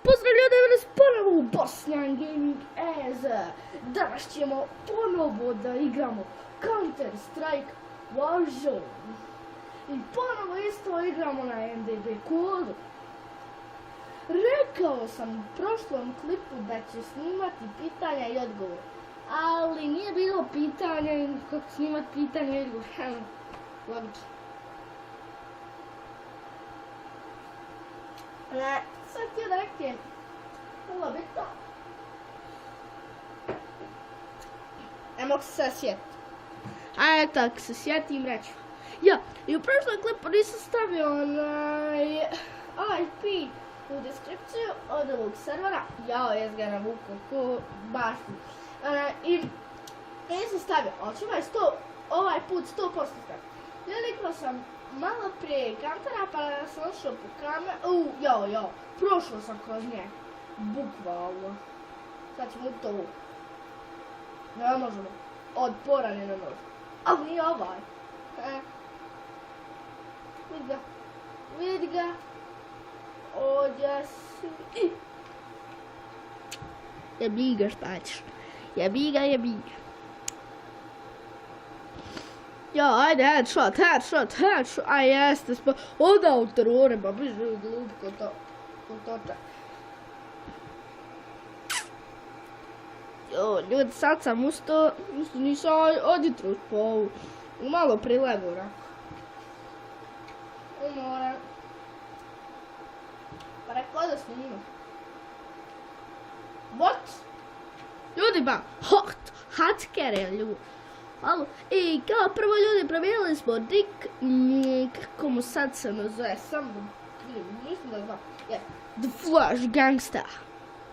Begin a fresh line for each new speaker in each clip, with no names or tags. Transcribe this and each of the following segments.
Pozdrav ljudi, danas ponovo u Bosnian Gaming EZ. Danas ćemo ponovo da igramo Counter Strike Warzone. I ponovo isto igramo na MDB kodu. Rekao sam u prošlom klipu da ću snimati pitanja i odgovor. Ali nije bilo pitanja kako snimati pitanja i odgovor. Logično. Sad htio da rekam, vrlo bitno. Ne mogu se sad sjetiti. A eto, ako se sjetim reću. Ja, i u prošlom klipu nisam stavio onaj IP u deskripciju od ovog servera. Jao, jes ga navukao ko bašti. I nisam stavio, ali ću ovaj put 100% stavio. Veliko sam malo prije kantera pa sam ošao po kameru. Prošao sam kroz nje. Bukvalno. Sad ćemo to. Ne možemo. Od porane ne možemo. Ali nije ovaj. Vidi ga. Ovdje si. Jebi ga šta ćeš. Jebi ga. Ja, ajde, headshot, aj jeste, onda u terore, ba biže glup ko točak. Jo, ljudi, sad sam ustao, nisam od jutra uspao, malo prilevo, Moram. Pa rekao da snimam. What? Ljudi ba, hackere, ljudi. Alo, i kao prvo ljudi promijenili smo nick, kako mu sad se nazove, sam mislim da znam, The Flash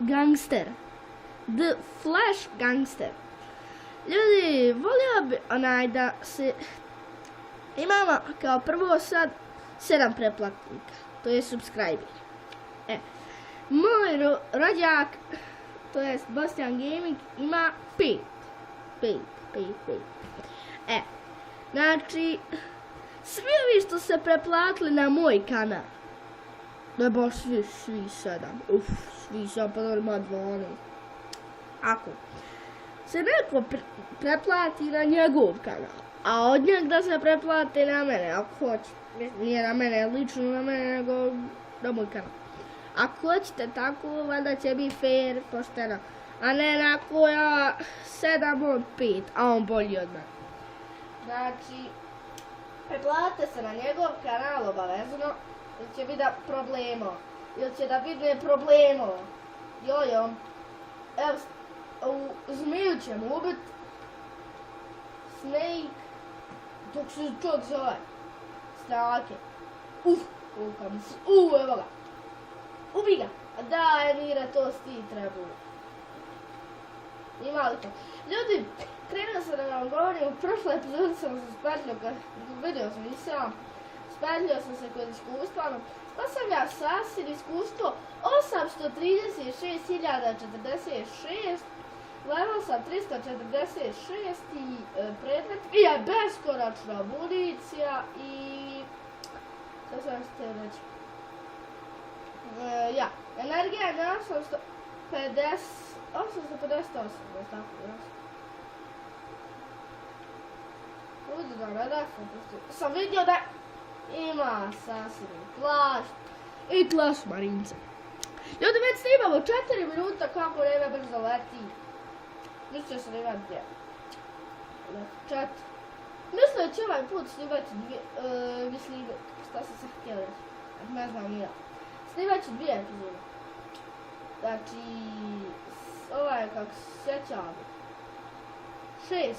Gangster. The Flash Gangster. Ljudi, volio bi da se, imamo kao prvo sad 7 pretplatnika, to je subscriber. Moj rođak, to jest Bosnian Gaming, ima 5. Znači, svi ovi što se preplatili na moj kanal, ne baš svi 7, svi 7, pa da ima 12. Ako se neko preplati na njegov kanal, a od njeg da se preplati na mene, ako hoće, nije na mene, lično na mene, nego na moj kanal. Ako hoćete tako, valjda će biti fair, pošteno. A ne onako ja 7 od 5, a on bolji od mene. Znači, preplatite se na njegov kanal obavezno, ili će biti problemo, ili će da vidne problemo. Evo, u zmiju ćemo ubit. Snake, dok se čovjek zove. Snake. Evo ga. Ubi ga. Da, Emira, to si ti trebao. Ima li to? Ljudi, krenuo sam da vam govorim, u prošloj epizodi sam se spetljio, vidio sam, nisam, spetljio sam se kod iskustva, pa sam ja sasvim iskustvo 836.046, level sam 346 i predmet, i je beskonačna municija i, što sam htio reći, energija je na 858, tako da. Ljudi da ne rekao, sam vidio da ima sasvim plašt i tlaš marinca. Ljudi, već snimamo 4 minuta kako vreme brzo leti. Mislio sam imati 4. Mislio će ovaj put snimati mislim, šta sam se htio reći, ne znam ni ja. Snimat ću 2 epizode. Znači, ovaj kako se sjećam, 6.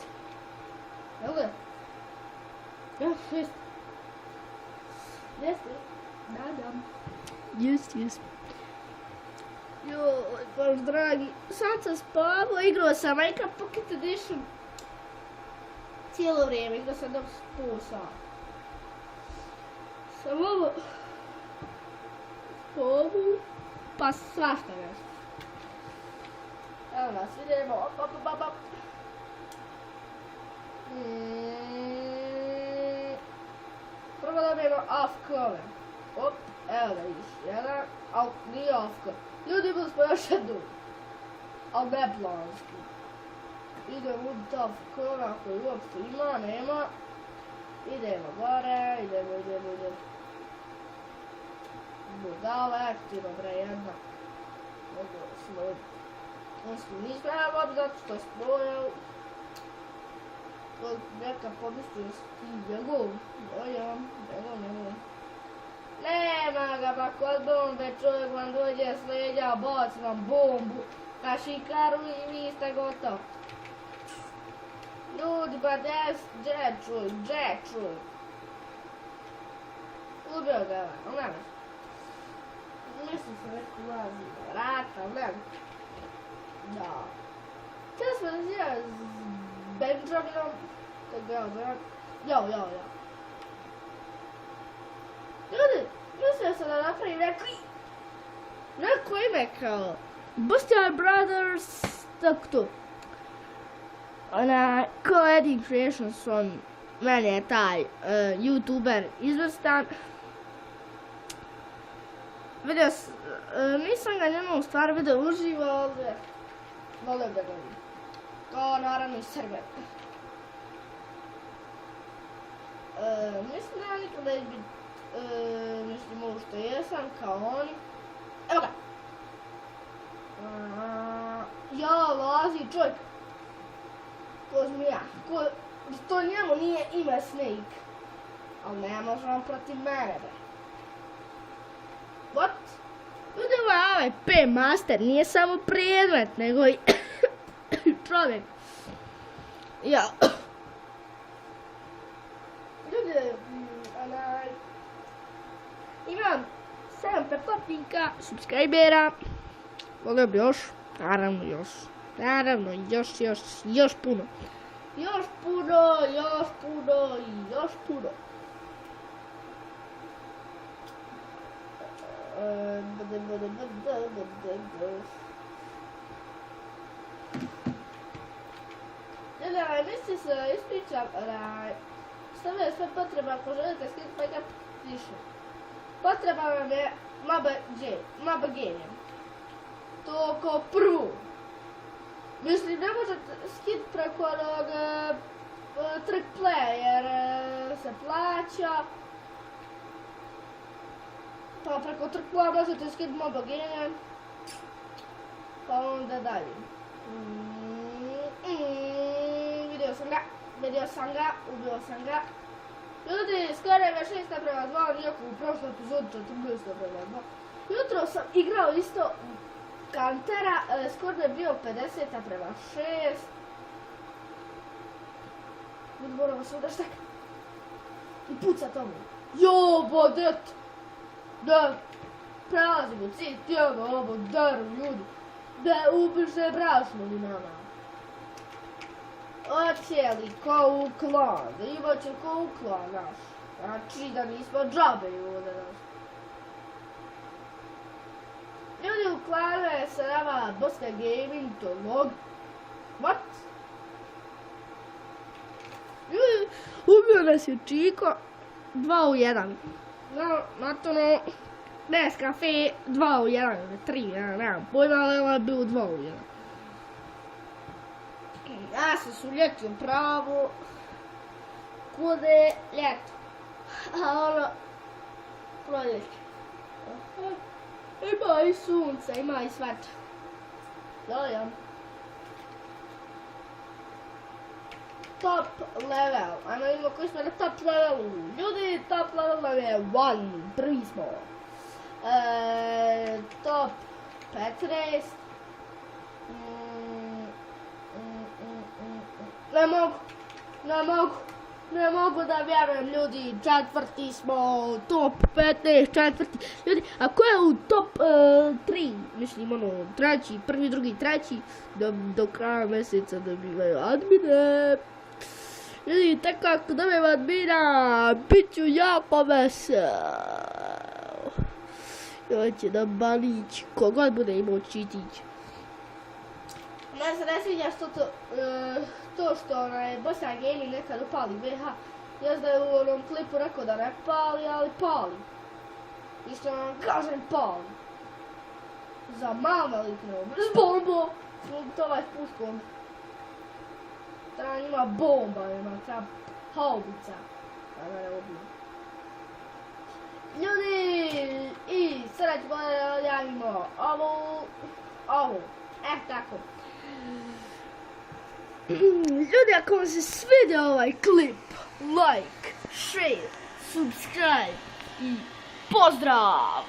Jel da? Ja, 6. Jeste? Da. Jest. Joj, baš dragi, sad sam spavao, igrao sam Minecraft Pocket Edition. Cijelo vrijeme, igrao sam dok pol sata. Sam ovo, pa svašta nešto. Evo nas, vidimo, Prvo dobijemo off cover. Evo ga još jedan, ali nije ofka. Ljudi bili smo još jednu, ali ne planski. Idemo u top kona koji uopšte ima, nema. Idemo gore, idemo. Budala, aktivno bre jedna. Mogu smo... nismo evo zato što je spojao. Neka pomislio s tim njegov. Njegov. Nema ga pa kod bombe, čovjek vam dođe s leđa, baci vam bombu na šikaru i vi ste gotovi. Ljudi, pa gdje čuj? Ubio ga ovaj, ali nema. Mislim se neko ulazi na vrata, ali nema. Da. Htjeli smo da zira s Benjaminom, kako ja zovem. Jo. Ljudi, mislio sam da napravim neko ime kao Busty Brothers, tako to. Co-Editing Creations, meni je taj YouTuber izvrstan. Nisam ga njemu stvar vidio uživo, ali volim da ga vidim. Kao naravno i Srbe. Mislim da ja nikada neću biti, mislim ovo što jesam, kao oni. Evo ga! Lazi čovjek. Ko zmija, to njemu nije ime Snake. Ali ne može on protiv mene, bre. What? Ljudi, ovaj P-Master nije samo predmet, nego i čovjek. Ja. Ljudi, imam 7 pretplatnika, subscribera. Volio bi još, naravno još puno. Još puno. Misli se ispričam, stavljaju sve potreba ako želite skinuti pa ga pišu. Potreba vam je Maba Game. To kao prvu. Mislim, ne možete skit preko onog trick playa jer se plaća. Pa preko trick playa možete skit Maba Game. Pa onda dalje. Vidio sam ga, ubio sam ga. Ljudi, skoro je 6:2, iako u prošloj epizodi 14:2. Jutro sam igrao isto Kantera, skoro je bio 50:6. Ljudi, moramo se udaš tak. I puca tomu. Jobodet! Da, prelazimo cilj tijelo, ovo daru ljudi. Da ubiše brašno mi nama. Ocijeli ko u klan, da imat će ko u klan naš. Znači da nismo džabe ovdje naš. Ljudi, u klanu je sa nama Busty Gaming, to log. What? Ljudi, ubio nas je Čiko. 2-1. Matono, Nescafe, 2-1, 3, nemam pojma, ali ovo je bilo 2-1. Ja sam se uljetio pravo. Kude ljeto. A ono, proljeće. Ima i sunca, ima i svača. Ja. Top level. Ajmo vidimo koji smo na top levelu. Ljudi, top level nam je 1. Prvi smo. Top 15. Ne mogu da vjerujem, ljudi, četvrti smo, top 15, četvrti. Ljudi, a ko je u top 3, mislim ono, treći, prvi, drugi, treći, do kraja mjeseca dobivaju admine. Ljudi, tako ako dobijem admina, bit ću jako vesel. Hoće da balić, kogod bude imao čitić. Mene se ne sviđa što to što Busty Gaming nekad upali BH. Još da je u onom klipu rekao da ne pali, ali pali. I što vam kažem pal. Za malo velikno. S bombom. To ovaj s puškom. Treba njima bomba, treba haubica. Da me ne ubiju. Ljudi, i sada ću javimo ovu, tako. Ljudi, ako vam se svidio ovaj klip, like, share, subscribe i pozdrav!